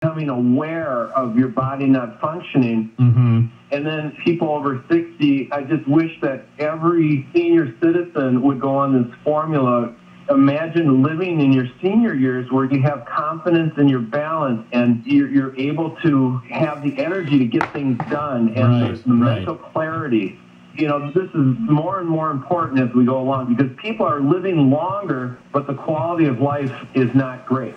becoming aware of your body not functioning. And then people over 60, I just wish that every senior citizen would go on this formula. Imagine living in your senior years where you have confidence in your balance and you're able to have the energy to get things done and the mental clarity. You know, this is more and more important as we go along because people are living longer, but the quality of life is not great.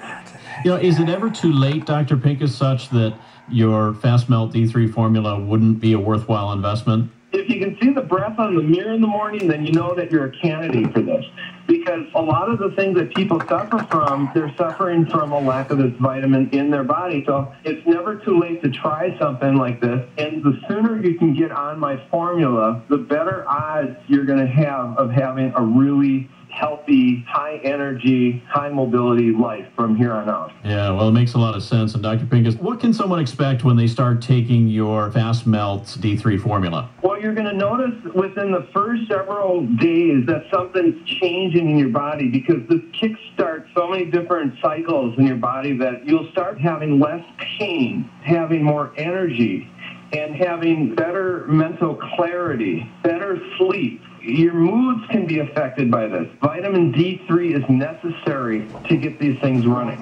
You know, is it ever too late, Dr. Pincus, such that your Fast Melt D3 formula wouldn't be a worthwhile investment? If you can see the breath on the mirror in the morning, then you know that you're a candidate for this. Because a lot of the things that people suffer from, they're suffering from a lack of this vitamin in their body. So it's never too late to try something like this. And the sooner you can get on my formula, the better odds you're going to have of having a really healthy, high-energy, high-mobility life from here on out. Yeah, well, it makes a lot of sense. And Dr. Pincus, what can someone expect when they start taking your Fast Melt D3 formula? Well, you're going to notice within the first several days that something's changing in your body because this kickstarts so many different cycles in your body that you'll start having less pain, having more energy, and having better mental clarity, better sleep. Your moods can be affected by this. Vitamin D3 is necessary to get these things running.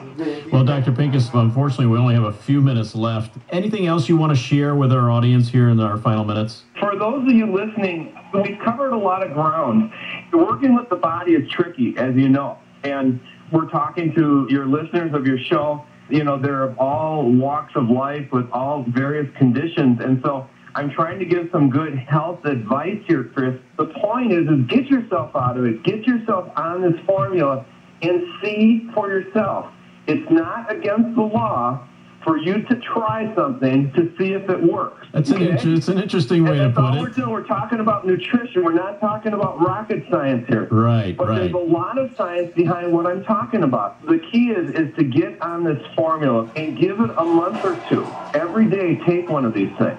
Well, Dr. Pincus, unfortunately, we only have a few minutes left. Anything else you want to share with our audience here in our final minutes? For those of you listening, we've covered a lot of ground. Working with the body is tricky, as you know. And we're talking to your listeners of your show. You know, they're of all walks of life with all various conditions. And so I'm trying to give some good health advice here, Chris. The point is get yourself out of it. Get yourself on this formula and see for yourself. It's not against the law for you to try something to see if it works. It's an interesting way to put it. We're talking about nutrition. We're not talking about rocket science here. Right, but there's a lot of science behind what I'm talking about. The key is to get on this formula and give it a month or two. Every day, take one of these things.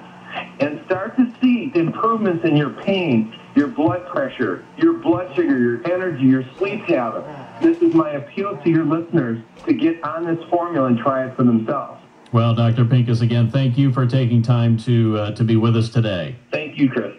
And start to see improvements in your pain, your blood pressure, your blood sugar, your energy, your sleep habits. This is my appeal to your listeners to get on this formula and try it for themselves. Well, Dr. Pincus, again, thank you for taking time to be with us today. Thank you, Chris.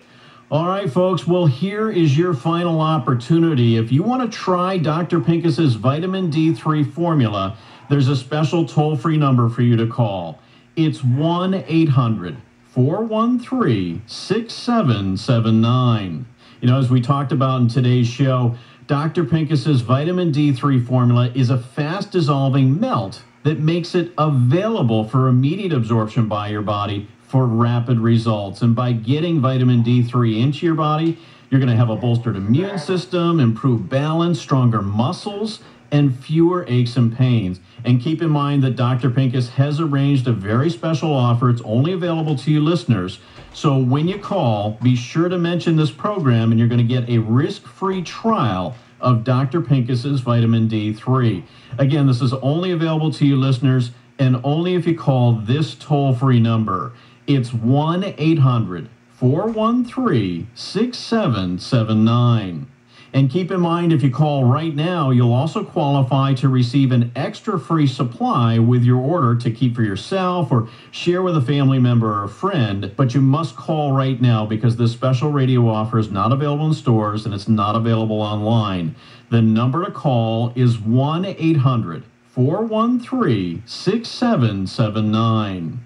All right, folks. Well, here is your final opportunity. If you want to try Dr. Pincus's vitamin D3 formula, there's a special toll-free number for you to call. It's 1-800-413-6779. You know, as we talked about in today's show, Dr. Pincus's vitamin D3 formula is a fast-dissolving melt that makes it available for immediate absorption by your body for rapid results. And by getting vitamin D3 into your body, you're going to have a bolstered immune system, improved balance, stronger muscles, and fewer aches and pains. And keep in mind that Dr. Pincus has arranged a very special offer. It's only available to you listeners. So when you call, be sure to mention this program, and you're going to get a risk-free trial of Dr. Pincus's vitamin D3. Again, this is only available to you listeners, and only if you call this toll-free number. It's 1-800-413-6779. And keep in mind, if you call right now, you'll also qualify to receive an extra free supply with your order to keep for yourself or share with a family member or a friend. But you must call right now because this special radio offer is not available in stores and it's not available online. The number to call is 1-800-413-6779.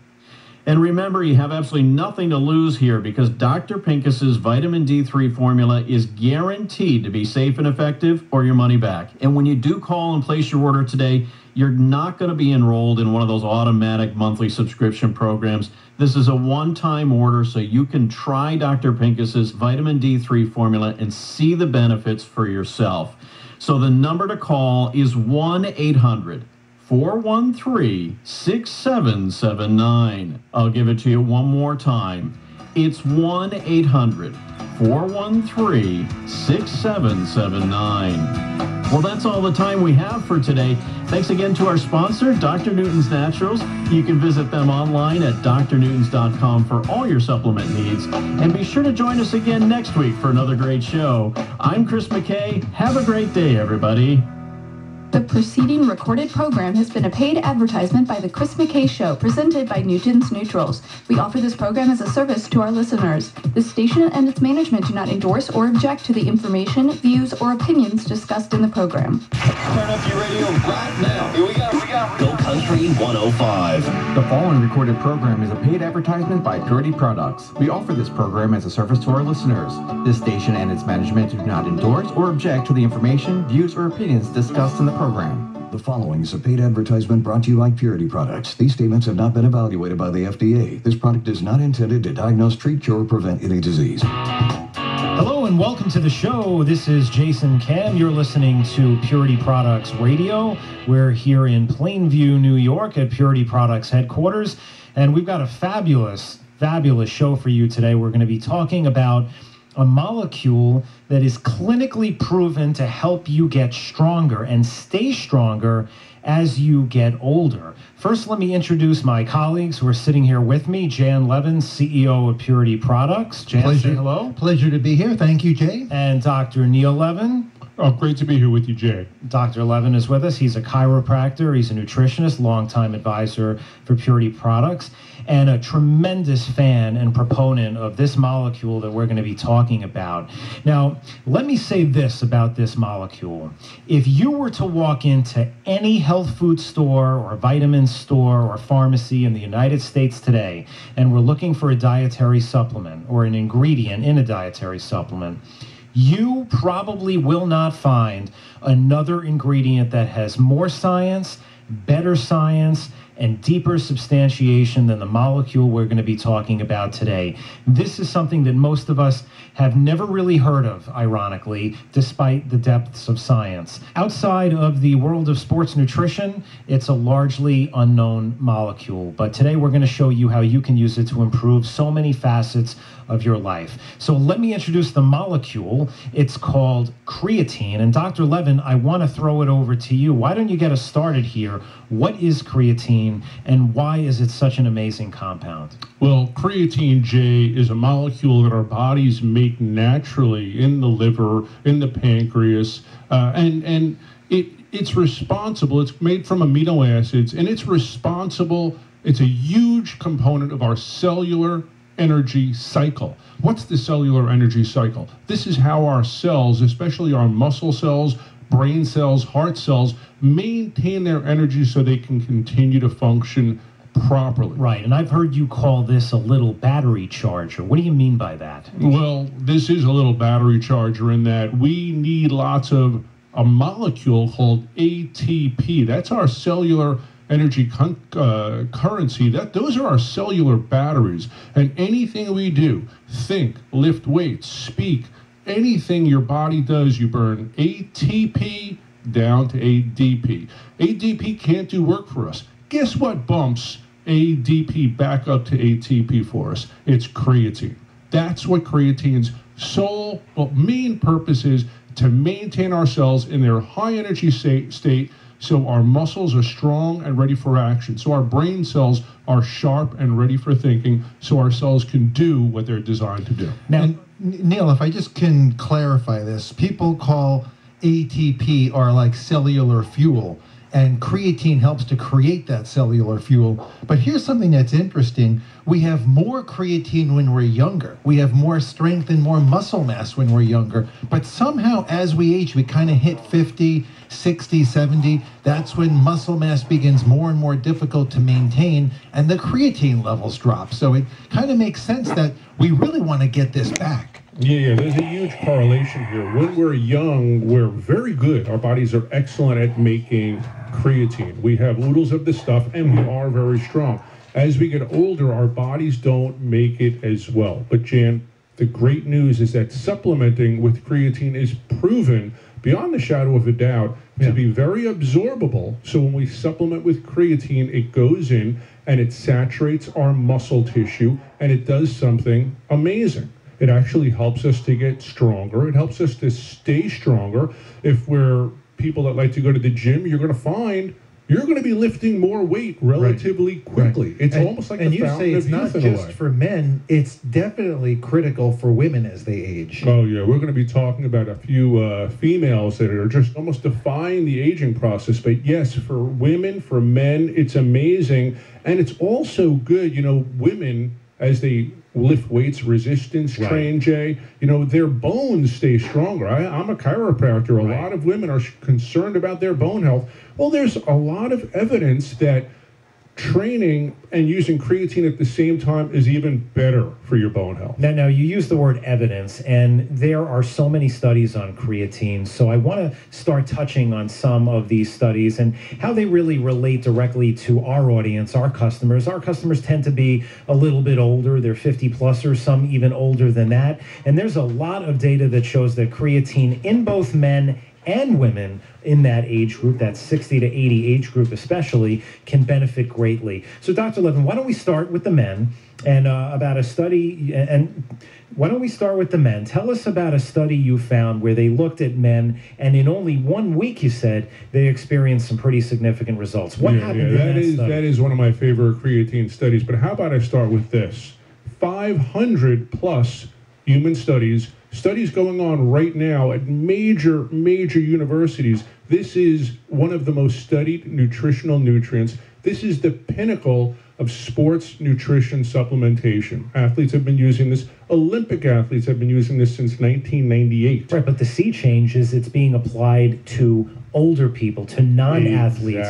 And remember, you have absolutely nothing to lose here because Dr. Pincus's vitamin D3 formula is guaranteed to be safe and effective or your money back. And when you do call and place your order today, you're not going to be enrolled in one of those automatic monthly subscription programs. This is a one-time order so you can try Dr. Pincus's vitamin D3 formula and see the benefits for yourself. So the number to call is 1-800-413-6779. I'll give it to you one more time. It's 1-800-413-6779. Well, that's all the time we have for today. Thanks again to our sponsor, Dr. Newton's Naturals. You can visit them online at drnewtons.com for all your supplement needs. And be sure to join us again next week for another great show. I'm Chris McKay. Have a great day, everybody. The preceding recorded program has been a paid advertisement by The Chris McKay Show, presented by Newton's Neutrals. We offer this program as a service to our listeners. This station and its management do not endorse or object to the information, views, or opinions discussed in the program. Turn up your radio right now. Here we go. Go Country 105. The following recorded program is a paid advertisement by Purity Products. We offer this program as a service to our listeners. This station and its management do not endorse or object to the information, views, or opinions discussed in the program. The following is a paid advertisement brought to you by Purity Products. These statements have not been evaluated by the FDA. This product is not intended to diagnose, treat, cure, or prevent any disease. Hello and welcome to the show. This is Jason Kem. You're listening to Purity Products Radio. We're here in Plainview, New York at Purity Products headquarters, and we've got a fabulous show for you today. We're going to be talking about a molecule that is clinically proven to help you get stronger and stay stronger as you get older. First, let me introduce my colleagues who are sitting here with me. Jan Levin, CEO of Purity Products. Jan, say hello. Pleasure to be here. Thank you, Jay. And Dr. Neil Levin. Oh, great to be here with you, Jay. Dr. Levin is with us. He's a chiropractor. He's a nutritionist, longtime advisor for Purity Products, and a tremendous fan and proponent of this molecule that we're going to be talking about. Now, let me say this about this molecule. If you were to walk into any health food store or vitamin store or pharmacy in the United States today, and we're looking for a dietary supplement or an ingredient in a dietary supplement, you probably will not find another ingredient that has more science, better science, and deeper substantiation than the molecule we're going to be talking about today. This is something that most of us have never really heard of, ironically, despite the depths of science. Outside of the world of sports nutrition, it's a largely unknown molecule, but today we're going to show you how you can use it to improve so many facets of your life. So let me introduce the molecule. It's called creatine. And Dr. Levin, I want to throw it over to you. Why don't you get us started here? What is creatine and why is it such an amazing compound? Well, creatine, Jay, is a molecule that our bodies make naturally in the liver, in the pancreas, and it's responsible. It's made from amino acids, and it's responsible. It's a huge component of our cellular energy cycle. What's the cellular energy cycle? This is how our cells, especially our muscle cells, brain cells, heart cells, maintain their energy so they can continue to function properly. Right, and I've heard you call this a little battery charger. What do you mean by that? Well, this is a little battery charger in that we need lots of a molecule called ATP. That's our cellular energy currency. Those are our cellular batteries. And anything we do, think, lift weights, speak, anything your body does, you burn ATP down to ADP. ADP can't do work for us. Guess what bumps ADP back up to ATP for us? It's creatine. That's what creatine's main purpose is, to maintain our cells in their high energy state so our muscles are strong and ready for action, so our brain cells are sharp and ready for thinking, so our cells can do what they're designed to do. Now, Neil, if I just can clarify this, people call ATP or like cellular fuel, and creatine helps to create that cellular fuel. But here's something that's interesting. We have more creatine when we're younger. We have more strength and more muscle mass when we're younger. But somehow as we age, we kind of hit 50, 60, 70. That's when muscle mass begins more and more difficult to maintain, and the creatine levels drop. So it kind of makes sense that we really want to get this back. Yeah, there's a huge correlation here. When we're young, we're very good. Our bodies are excellent at making creatine. We have oodles of the stuff, and we are very strong. As we get older, our bodies don't make it as well. But Jan, the great news is that supplementing with creatine is proven, beyond the shadow of a doubt, to be very absorbable. So when we supplement with creatine, it goes in and it saturates our muscle tissue, and it does something amazing. It actually helps us to get stronger. It helps us to stay stronger. If we're people that like to go to the gym, you're going to find you're going to be lifting more weight relatively quickly. Right. It's almost like and the you fountain say it's of not youth in a just way. for men, it's definitely critical for women as they age. Oh, yeah. We're going to be talking about a few females that are just almost defying the aging process. But yes, for women, for men, it's amazing. And it's also good, women, as they lift weights, resistance train, Jay, their bones stay stronger. I'm a chiropractor. A lot of women are concerned about their bone health. Well, there's a lot of evidence that training and using creatine at the same time is even better for your bone health. Now you use the word evidence, and there are so many studies on creatine. So I want to start touching on some of these studies and how they really relate directly to our audience, our customers. Our customers tend to be a little bit older. They're 50 plus or some even older than that. And there's a lot of data that shows that creatine in both men and women in that age group, that 60 to 80 age group especially, can benefit greatly. So Dr. Levin, why don't we start with the men and about a study, and why don't we start with the men? Tell us about a study you found where they looked at men, and in only 1 week, you said, they experienced some pretty significant results. What happened in that study? That is one of my favorite creatine studies, but how about I start with this? 500 plus human studies going on right now at major universities. This is one of the most studied nutritional nutrients. This is the pinnacle of sports nutrition supplementation. Athletes have been using this. Olympic athletes have been using this since 1998. Right, but the sea change is it's being applied to older people, to non-athletes,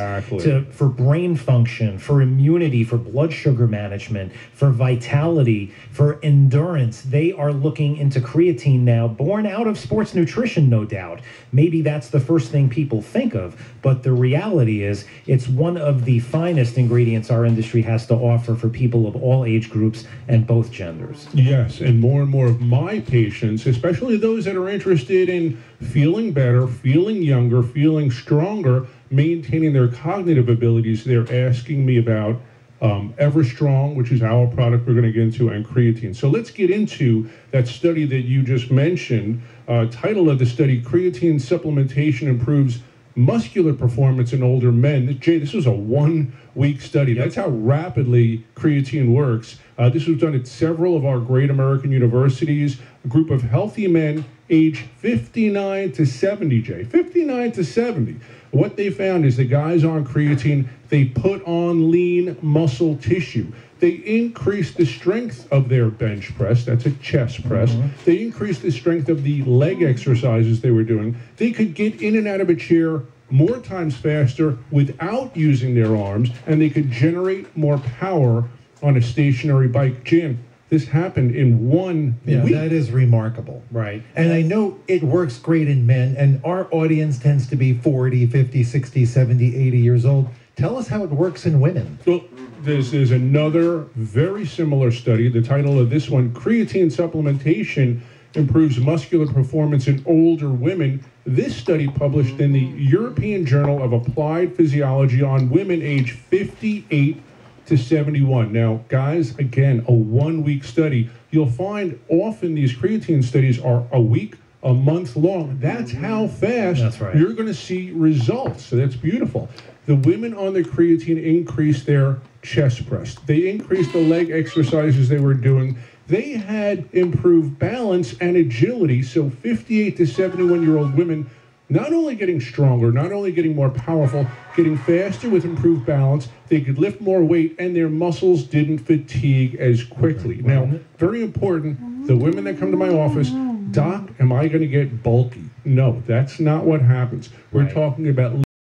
for brain function, for immunity, for blood sugar management, for vitality, for endurance. They are looking into creatine now, born out of sports nutrition, no doubt. Maybe that's the first thing people think of, but the reality is it's one of the finest ingredients our industry has to offer for people of all age groups and both genders. Yes, and more of my patients, especially those that are interested in feeling better, feeling younger, feeling stronger, maintaining their cognitive abilities, they're asking me about EverStrong, which is our product we're going to get into, and creatine. So let's get into that study that you just mentioned. Title of the study, Creatine Supplementation Improves Muscular Performance in Older Men. Jay, this was a 1 week study. That's how rapidly creatine works. This was done at several of our great American universities. A group of healthy men age 59 to 70, Jay. 59 to 70. What they found is the guys on creatine, they put on lean muscle tissue. They increased the strength of their bench press. That's a chest press. They increased the strength of the leg exercises they were doing. They could get in and out of a chair more times faster without using their arms, and they could generate more power on a stationary bike. Jan, this happened in 1 week. That is remarkable. Right. And I know it works great in men, and our audience tends to be 40, 50, 60, 70, 80 years old. Tell us how it works in women. Well, this is another very similar study. The title of this one, Creatine Supplementation Improves Muscular Performance in Older Women. This study published in the European Journal of Applied Physiology on women age 58 to 71. Now, guys, again, a 1 week study. You'll find often these creatine studies are a week, a month long. That's how fast you're going to see results. So that's beautiful. The women on the creatine increased their chest press. They increased the leg exercises they were doing. They had improved balance and agility. So 58 to 71-year-old women not only getting stronger, not only getting more powerful, getting faster with improved balance, they could lift more weight, and their muscles didn't fatigue as quickly. Now, very important, the women that come to my office, Doc, am I going to get bulky? No, that's not what happens. We're talking about